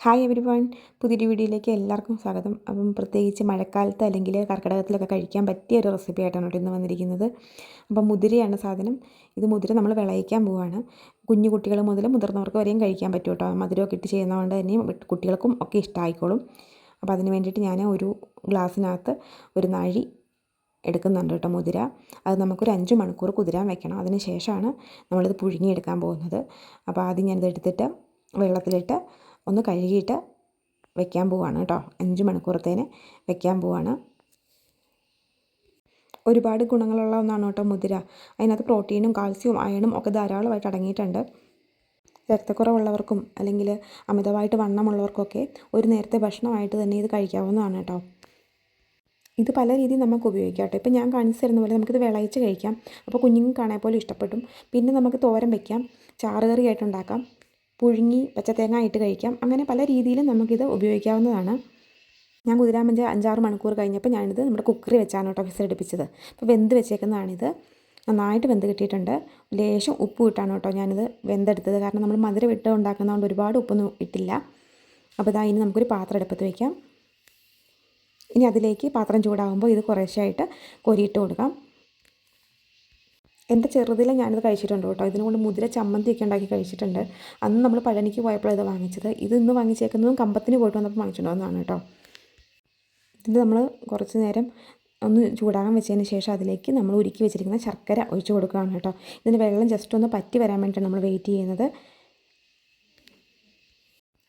Hi every one, പുതിയൊരു വീഡിയോയിലേക്ക് എല്ലാവർക്കും സ്വാഗതം. അപ്പം പ്രത്യേകിച്ച് മഴക്കാലത്ത് അല്ലെങ്കിൽ കർക്കിടകത്തിലൊക്കെ കഴിക്കാൻ പറ്റിയ ഒരു റെസിപ്പി ആയിട്ടാണ് ഇവിടെ ഇന്ന് വന്നിരിക്കുന്നത്. അപ്പം മുതിരയാണ് സാധനം. ഇത് മുതിര നമ്മൾ വിളയിക്കാൻ പോവുകയാണ്. കുഞ്ഞു കുട്ടികൾ മുതൽ മുതിർന്നവർക്ക് വരെയും കഴിക്കാൻ പറ്റും കേട്ടോ. മധുരമൊക്കെ ഇട്ട് ചെയ്യുന്നതുകൊണ്ട് തന്നെ കുട്ടികൾക്കും ഒക്കെ ഇഷ്ടമായിക്കോളും. അപ്പോൾ അതിന് വേണ്ടിയിട്ട് ഞാൻ ഒരു ഗ്ലാസ്സിനകത്ത് ഒരു നാഴി എടുക്കുന്നുണ്ട് കേട്ടോ മുതിര. അത് നമുക്കൊരു 5 മണിക്കൂർ കുതിരാൻ വെക്കണം. അതിന് ശേഷമാണ് നമ്മളിത് പുഴുങ്ങിയെടുക്കാൻ പോകുന്നത്. അപ്പോൾ ആദ്യം ഞാനിത് എടുത്തിട്ട് വെള്ളത്തിലിട്ട് ഒന്ന് കഴുകിയിട്ട് വെക്കാൻ പോവാണ് കേട്ടോ. 5 മണിക്കൂറത്തേന് വെക്കാൻ പോവാണ്. ഒരുപാട് ഗുണങ്ങളുള്ള ഒന്നാണ് കേട്ടോ മുതിര. അതിനകത്ത് പ്രോട്ടീനും കാൽസ്യവും അയണും ഒക്കെ ധാരാളമായിട്ട് അടങ്ങിയിട്ടുണ്ട്. രക്തക്കുറവുള്ളവർക്കും അല്ലെങ്കിൽ അമിതമായിട്ട് വണ്ണമുള്ളവർക്കൊക്കെ ഒരു നേരത്തെ ഭക്ഷണമായിട്ട് തന്നെ ഇത് കഴിക്കാവുന്നതാണ് കേട്ടോ. ഇത് പല രീതിയിൽ നമുക്ക് ഉപയോഗിക്കാം കേട്ടോ. ഇപ്പം ഞാൻ കാണിച്ചു തരുന്ന പോലെ നമുക്കിത് വിളയിച്ച് കഴിക്കാം. അപ്പോൾ കുഞ്ഞുങ്ങൾക്കാണെങ്കിൽ പോലും ഇഷ്ടപ്പെടും. പിന്നെ നമുക്ക് തോരൻ വയ്ക്കാം, ചാറുകറിയായിട്ട് ഉണ്ടാക്കാം, പുഴുങ്ങി പച്ചത്തേങ്ങ ഇട്ട് കഴിക്കാം. അങ്ങനെ പല രീതിയിലും നമുക്കിത് ഉപയോഗിക്കാവുന്നതാണ്. ഞാൻ കുതിരാൻ 5-6 മണിക്കൂർ കഴിഞ്ഞപ്പോൾ ഞാനിത് നമ്മുടെ കുക്കറി വെച്ചാണ് കേട്ടോ വിസിലടുപ്പിച്ചത്. അപ്പോൾ വെന്ത് വെച്ചേക്കുന്നതാണിത്. നന്നായിട്ട് വെന്ത് കിട്ടിയിട്ടുണ്ട്. ലേശം ഉപ്പ് ഇട്ടാണ് കേട്ടോ ഞാനിത് വെന്തെടുത്തത്. കാരണം നമ്മൾ മധുരം ഇട്ട് ഉണ്ടാക്കുന്നതുകൊണ്ട് ഒരുപാട് ഉപ്പൊന്നും ഇട്ടില്ല. അപ്പോൾ ഇതാ ഇനി നമുക്കൊരു പാത്രം അടുപ്പത്ത് വയ്ക്കാം. ഇനി അതിലേക്ക് പാത്രം ചൂടാകുമ്പോൾ ഇത് കുറേശ്ശായിട്ട് കോരിയിട്ട് കൊടുക്കാം. എൻ്റെ ചെറുതിലെ ഞാനിത് കഴിച്ചിട്ടുണ്ട് കേട്ടോ. ഇതിനുകൊണ്ട് മുതിര ചമ്മന്തിയൊക്കെ ഉണ്ടാക്കി കഴിച്ചിട്ടുണ്ട്. അന്ന് നമ്മൾ പഴനിക്ക് പോയപ്പോൾ ഇത് വാങ്ങിച്ചത്. ഇത് ഇന്ന് വാങ്ങിച്ചേക്കുന്നതും കമ്പത്തിന് പോയിട്ട് വന്നപ്പോൾ വാങ്ങിച്ചിട്ടുണ്ടെന്നാണ് കേട്ടോ. ഇത് നമ്മൾ കുറച്ച് നേരം ഒന്ന് ചൂടാകാൻ വെച്ചതിന് ശേഷം അതിലേക്ക് നമ്മൾ ഉരുക്കി വെച്ചിരിക്കുന്ന ശർക്കര ഒഴിച്ച് കൊടുക്കുകയാണ് കേട്ടോ. ഇതിന് വെള്ളം ജസ്റ്റ് ഒന്ന് പറ്റി വരാൻ വേണ്ടിയിട്ടാണ് നമ്മൾ വെയിറ്റ് ചെയ്യുന്നത്.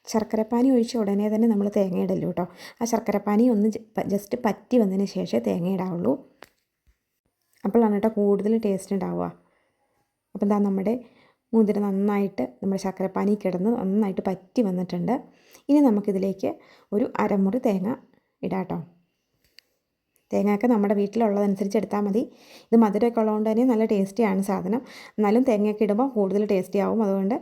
ശർക്കരപ്പാനി ഒഴിച്ച് ഉടനെ തന്നെ നമ്മൾ തേങ്ങ ഇടല്ലോ കേട്ടോ. ആ ശർക്കരപ്പാനി ഒന്ന് ജസ്റ്റ് പറ്റി വന്നതിന് ശേഷമേ തേങ്ങ ഇടാവുള്ളൂ. അപ്പോഴാണ് കേട്ടോ കൂടുതൽ ടേസ്റ്റ് ഉണ്ടാവുക. അപ്പോൾ എന്താ നമ്മുടെ മുതിര നന്നായിട്ട് നമ്മുടെ ശർക്കരപ്പാനി കിടന്ന് നന്നായിട്ട് പറ്റി വന്നിട്ടുണ്ട്. ഇനി നമുക്കിതിലേക്ക് ഒരു അരമുറി തേങ്ങ ഇടാം കേട്ടോ. തേങ്ങയൊക്കെ നമ്മുടെ വീട്ടിലുള്ളതനുസരിച്ച് എടുത്താൽ മതി. ഇത് മധുരമൊക്കെ ഉള്ളതുകൊണ്ട് തന്നെ നല്ല ടേസ്റ്റിയാണ് സാധനം. എന്നാലും തേങ്ങയൊക്കെ ഇടുമ്പോൾ കൂടുതൽ ടേസ്റ്റി ആവും. അതുകൊണ്ട്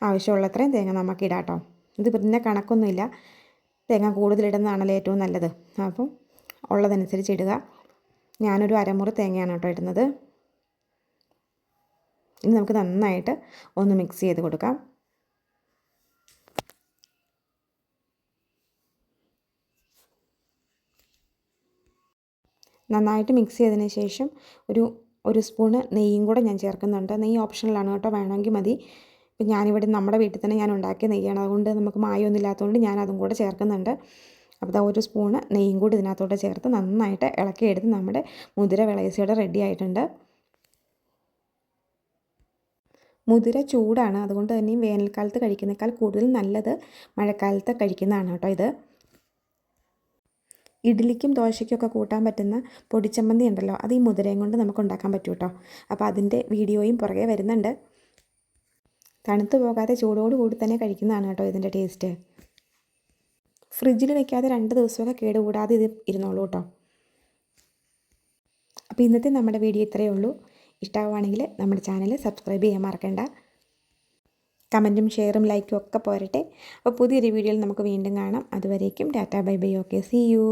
ആവശ്യമുള്ളത്രയും തേങ്ങ നമുക്ക് ഇടാം കേട്ടോ. ഇത് പിന്നെ കണക്കൊന്നുമില്ല. തേങ്ങ കൂടുതലിടുന്നതാണല്ലോ ഏറ്റവും നല്ലത്. അപ്പം ഉള്ളതനുസരിച്ച് ഇടുക. ഞാനൊരു അരമുറി തേങ്ങയാണ് കേട്ടോ ഇടുന്നത്. ഇനി നമുക്ക് നന്നായിട്ട് ഒന്ന് മിക്സ് ചെയ്ത് കൊടുക്കാം. നന്നായിട്ട് മിക്സ് ചെയ്തതിന് ശേഷം ഒരു സ്പൂണ് നെയ്യും കൂടെ ഞാൻ ചേർക്കുന്നുണ്ട്. നെയ്യ് ഓപ്ഷണലാണ് കേട്ടോ, വേണമെങ്കിൽ മതി. ഇപ്പം ഞാനിവിടെ നമ്മുടെ വീട്ടിൽ തന്നെ ഞാൻ ഉണ്ടാക്കിയ നെയ്യാണ്. അതുകൊണ്ട് നമുക്ക് മായമൊന്നും ഇല്ലാത്തതുകൊണ്ട് ഞാൻ അതും കൂടെ ചേർക്കുന്നുണ്ട്. അപ്പോൾ ഒരു സ്പൂണ് നെയ്യും കൂടി ഇതിനകത്തോട്ട് ചേർത്ത് നന്നായിട്ട് ഇളക്കിയെടുത്ത് നമ്മുടെ മുതിര വിളയിച്ചയുടെ റെഡി ആയിട്ടുണ്ട്. മുതിര ചൂടാണ്, അതുകൊണ്ട് തന്നെയും വേനൽക്കാലത്ത് കഴിക്കുന്നേക്കാൾ കൂടുതൽ നല്ലത് മഴക്കാലത്ത് കഴിക്കുന്നതാണ് കേട്ടോ. ഇത് ഇഡ്ഡലിക്കും ദോശയ്ക്കൊക്കെ കൂട്ടാൻ പറ്റുന്ന പൊടിച്ചമ്മന്തി ഉണ്ടല്ലോ, അത് ഈ മുതിരയും കൊണ്ട് നമുക്ക് ഉണ്ടാക്കാൻ പറ്റും കേട്ടോ. അപ്പോൾ അതിൻ്റെ വീഡിയോയും പുറകെ വരുന്നുണ്ട്. തണുത്ത് പോകാതെ ചൂടോടുകൂടി തന്നെ കഴിക്കുന്നതാണ് കേട്ടോ ഇതിൻ്റെ ടേസ്റ്റ്. ഫ്രിഡ്ജിൽ വെക്കാതെ 2 ദിവസമൊക്കെ കേടുകൂടാതെ ഇത് ഇരുന്നോളൂ കേട്ടോ. അപ്പോൾ ഇന്നത്തെ നമ്മുടെ വീഡിയോ ഇത്രയേ ഉള്ളൂ. ഇഷ്ടമാവുകയാണെങ്കിൽ നമ്മുടെ ചാനൽ സബ്സ്ക്രൈബ് ചെയ്യാൻ മറക്കണ്ട. കമൻറ്റും ഷെയറും ലൈക്കും ഒക്കെ പോരട്ടെ. അപ്പോൾ പുതിയൊരു വീഡിയോയിൽ നമുക്ക് വീണ്ടും കാണാം. അതുവരേക്കും tata bye bye. Okay, see U.